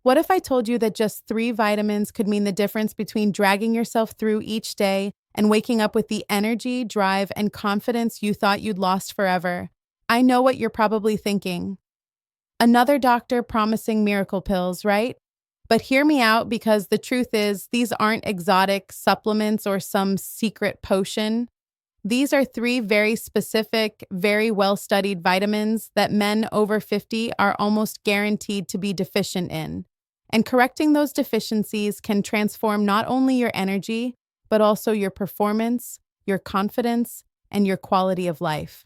What if I told you that just 3 vitamins could mean the difference between dragging yourself through each day and waking up with the energy, drive, and confidence you thought you'd lost forever? I know what you're probably thinking. Another doctor promising miracle pills, right? But hear me out, because the truth is, these aren't exotic supplements or some secret potion. These are 3 very specific, very well-studied vitamins that men over 50 are almost guaranteed to be deficient in. And correcting those deficiencies can transform not only your energy, but also your performance, your confidence, and your quality of life.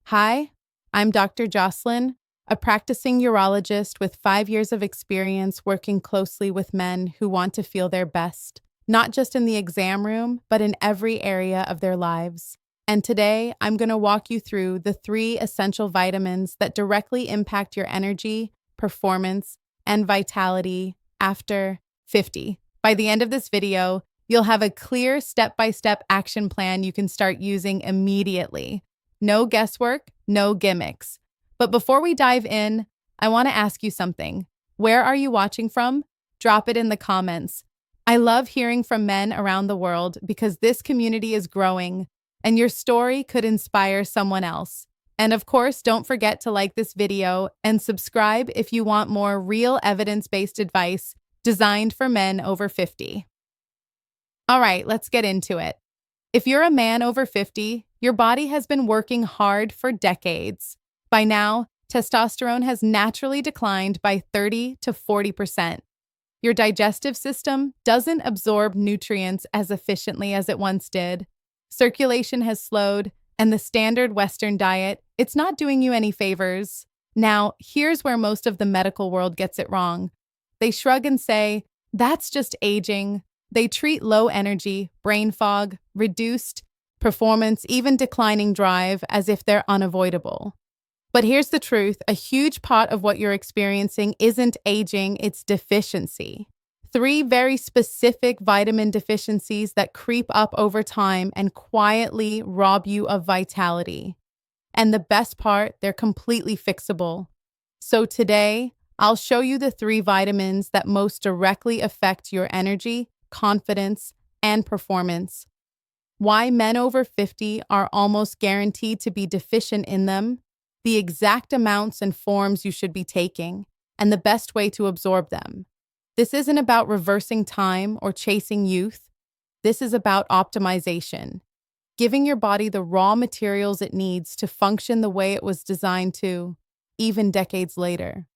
Hi, I'm Dr. Jocelyn, a practicing urologist with 5 years of experience working closely with men who want to feel their best, not just in the exam room, but in every area of their lives. And today, I'm going to walk you through the 3 essential vitamins that directly impact your energy, performance, and vitality after 50. By the end of this video, you'll have a clear step-by-step action plan you can start using immediately. No guesswork, no gimmicks. But before we dive in, I want to ask you something. Where are you watching from? Drop it in the comments. I love hearing from men around the world because this community is growing, and your story could inspire someone else. And of course, don't forget to like this video and subscribe if you want more real evidence-based advice designed for men over 50. All right, let's get into it. If you're a man over 50, your body has been working hard for decades. By now, testosterone has naturally declined by 30 to 40%. Your digestive system doesn't absorb nutrients as efficiently as it once did. Circulation has slowed, and the standard Western diet, it's not doing you any favors. Now, here's where most of the medical world gets it wrong. They shrug and say, that's just aging. They treat low energy, brain fog, reduced performance, even declining drive as if they're unavoidable. But here's the truth. A huge part of what you're experiencing isn't aging, it's deficiency. 3 very specific vitamin deficiencies that creep up over time and quietly rob you of vitality. And the best part, they're completely fixable. So today, I'll show you the 3 vitamins that most directly affect your energy, confidence, and performance. Why men over 50 are almost guaranteed to be deficient in them, the exact amounts and forms you should be taking, and the best way to absorb them. This isn't about reversing time or chasing youth. This is about optimization, giving your body the raw materials it needs to function the way it was designed to, even decades later.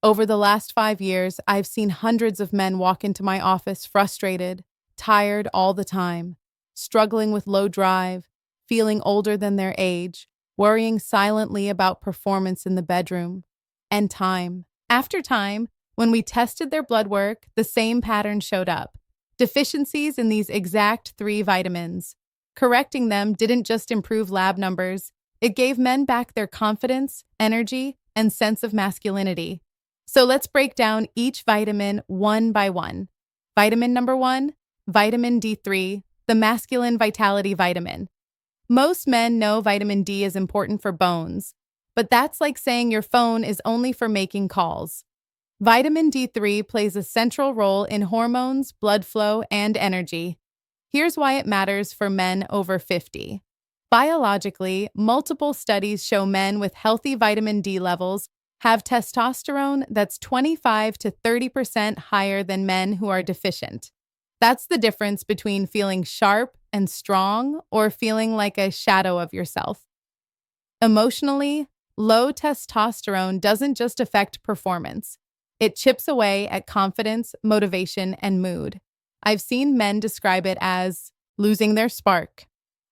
Over the last 5 years, I've seen hundreds of men walk into my office frustrated, tired all the time, struggling with low drive, feeling older than their age, worrying silently about performance in the bedroom. And time after time, when we tested their blood work, the same pattern showed up. Deficiencies in these exact 3 vitamins. Correcting them didn't just improve lab numbers, it gave men back their confidence, energy, and sense of masculinity. So let's break down each vitamin one by one. Vitamin number 1, vitamin D3, the masculine vitality vitamin. Most men know vitamin D is important for bones, but that's like saying your phone is only for making calls. Vitamin D3 plays a central role in hormones, blood flow, and energy. Here's why it matters for men over 50. Biologically, multiple studies show men with healthy vitamin D levels have testosterone that's 25 to 30% higher than men who are deficient. That's the difference between feeling sharp and strong or feeling like a shadow of yourself. Emotionally, low testosterone doesn't just affect performance. It chips away at confidence, motivation, and mood. I've seen men describe it as losing their spark.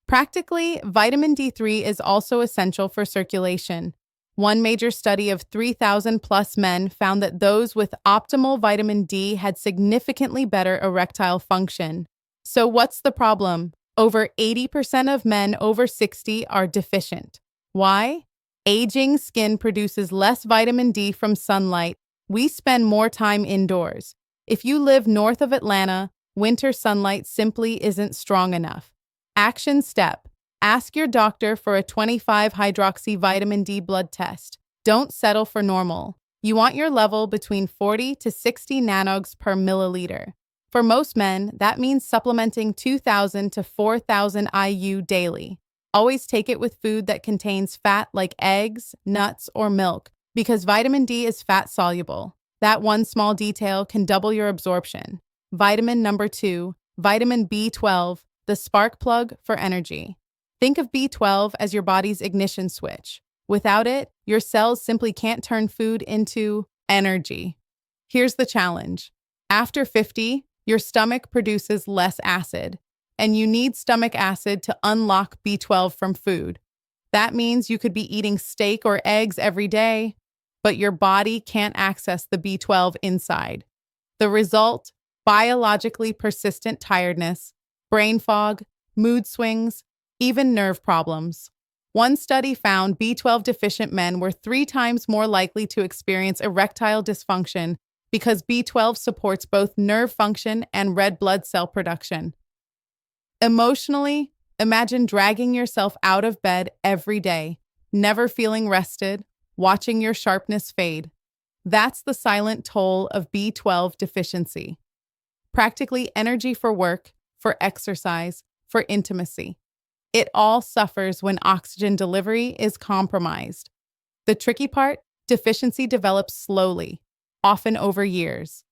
Practically, vitamin D3 is also essential for circulation. One major study of 3,000 plus men found that those with optimal vitamin D had significantly better erectile function. So what's the problem? Over 80% of men over 60 are deficient. Why? Aging skin produces less vitamin D from sunlight. We spend more time indoors. If you live north of Atlanta, winter sunlight simply isn't strong enough. Action step: ask your doctor for a 25-hydroxy vitamin D blood test. Don't settle for normal. You want your level between 40 to 60 nanogs per milliliter. For most men, that means supplementing 2,000 to 4,000 IU daily. Always take it with food that contains fat like eggs, nuts, or milk, because vitamin D is fat soluble. That one small detail can double your absorption. Vitamin number 2, vitamin B12, the spark plug for energy. Think of B12 as your body's ignition switch. Without it, your cells simply can't turn food into energy. Here's the challenge. After 50, your stomach produces less acid, and you need stomach acid to unlock B12 from food. That means you could be eating steak or eggs every day, but your body can't access the B12 inside. The result? Biologically persistent tiredness, brain fog, mood swings, even nerve problems. One study found B12 deficient men were 3 times more likely to experience erectile dysfunction because B12 supports both nerve function and red blood cell production. Emotionally, imagine dragging yourself out of bed every day, never feeling rested, watching your sharpness fade. That's the silent toll of B12 deficiency. Practically energy for work, for exercise, for intimacy. It all suffers when oxygen delivery is compromised. The tricky part, deficiency develops slowly, often over years.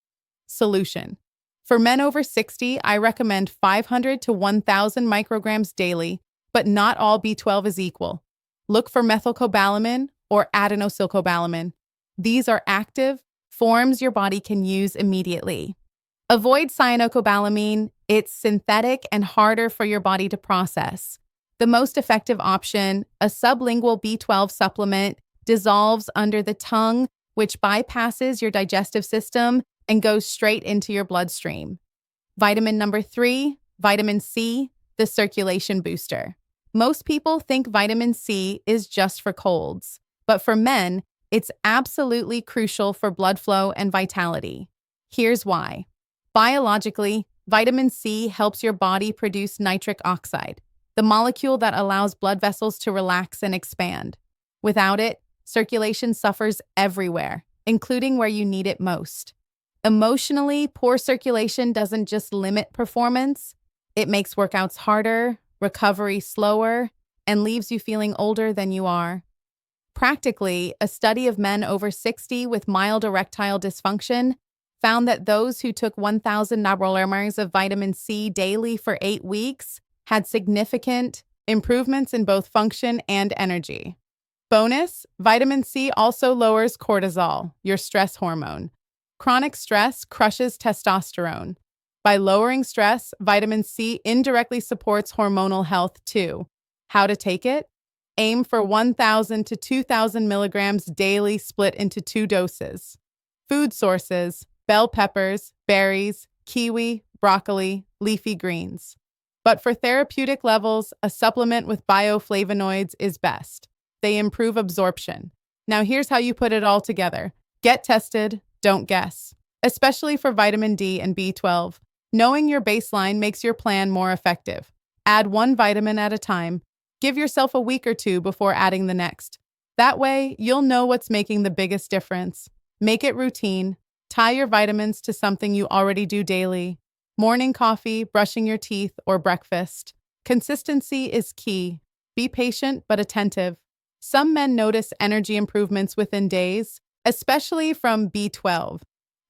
Solution. For men over 60, I recommend 500 to 1,000 micrograms daily, but not all B12 is equal. Look for methylcobalamin or adenosylcobalamin. These are active forms your body can use immediately. Avoid cyanocobalamin. It's synthetic and harder for your body to process. The most effective option, a sublingual B12 supplement, dissolves under the tongue, which bypasses your digestive system and goes straight into your bloodstream. Vitamin number 3, vitamin C, the circulation booster. Most people think vitamin C is just for colds, but for men, it's absolutely crucial for blood flow and vitality. Here's why. Biologically, vitamin C helps your body produce nitric oxide, the molecule that allows blood vessels to relax and expand. Without it, circulation suffers everywhere, including where you need it most. Emotionally, poor circulation doesn't just limit performance, it makes workouts harder, recovery slower, and leaves you feeling older than you are. Practically, a study of men over 60 with mild erectile dysfunction found that those who took 1,000 nanomoles of vitamin C daily for 8 weeks had significant improvements in both function and energy. Bonus, vitamin C also lowers cortisol, your stress hormone. Chronic stress crushes testosterone. By lowering stress, vitamin C indirectly supports hormonal health too. How to take it? Aim for 1,000 to 2,000 milligrams daily, split into 2 doses. Food sources: bell peppers, berries, kiwi, broccoli, leafy greens. But for therapeutic levels, a supplement with bioflavonoids is best. They improve absorption. Now here's how you put it all together. Get tested, don't guess. Especially for vitamin D and B12. Knowing your baseline makes your plan more effective. Add 1 vitamin at a time. Give yourself a week or 2 before adding the next. That way, you'll know what's making the biggest difference. Make it routine. Tie your vitamins to something you already do daily. Morning coffee, brushing your teeth, or breakfast. Consistency is key. Be patient but attentive. Some men notice energy improvements within days, especially from B12.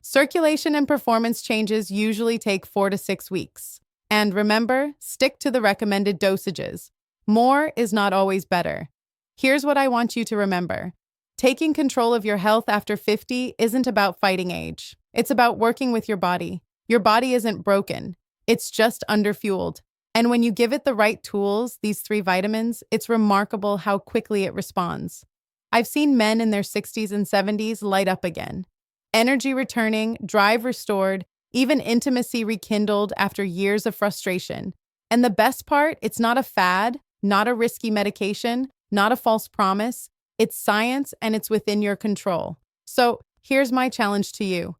Circulation and performance changes usually take 4 to 6 weeks. And remember, stick to the recommended dosages. More is not always better. Here's what I want you to remember. Taking control of your health after 50 isn't about fighting age. It's about working with your body. Your body isn't broken. It's just underfueled. And when you give it the right tools, these 3 vitamins, it's remarkable how quickly it responds. I've seen men in their 60s and 70s light up again. Energy returning, drive restored, even intimacy rekindled after years of frustration. And the best part, it's not a fad, not a risky medication, not a false promise. It's science and it's within your control. So here's my challenge to you.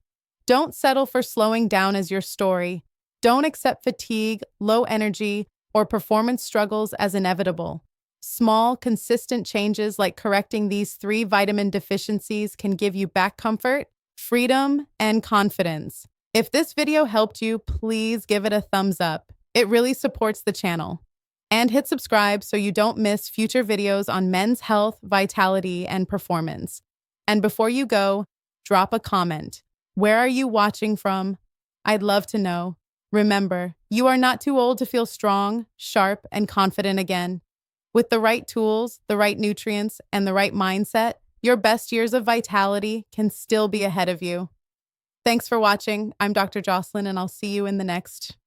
Don't settle for slowing down as your story. Don't accept fatigue, low energy, or performance struggles as inevitable. Small, consistent changes like correcting these three vitamin deficiencies can give you back comfort, freedom, and confidence. If this video helped you, please give it a thumbs up. It really supports the channel. And hit subscribe so you don't miss future videos on men's health, vitality, and performance. And before you go, drop a comment. Where are you watching from? I'd love to know. Remember, you are not too old to feel strong, sharp, and confident again. With the right tools, the right nutrients, and the right mindset, your best years of vitality can still be ahead of you. Thanks for watching. I'm Dr. Jocelyn, and I'll see you in the next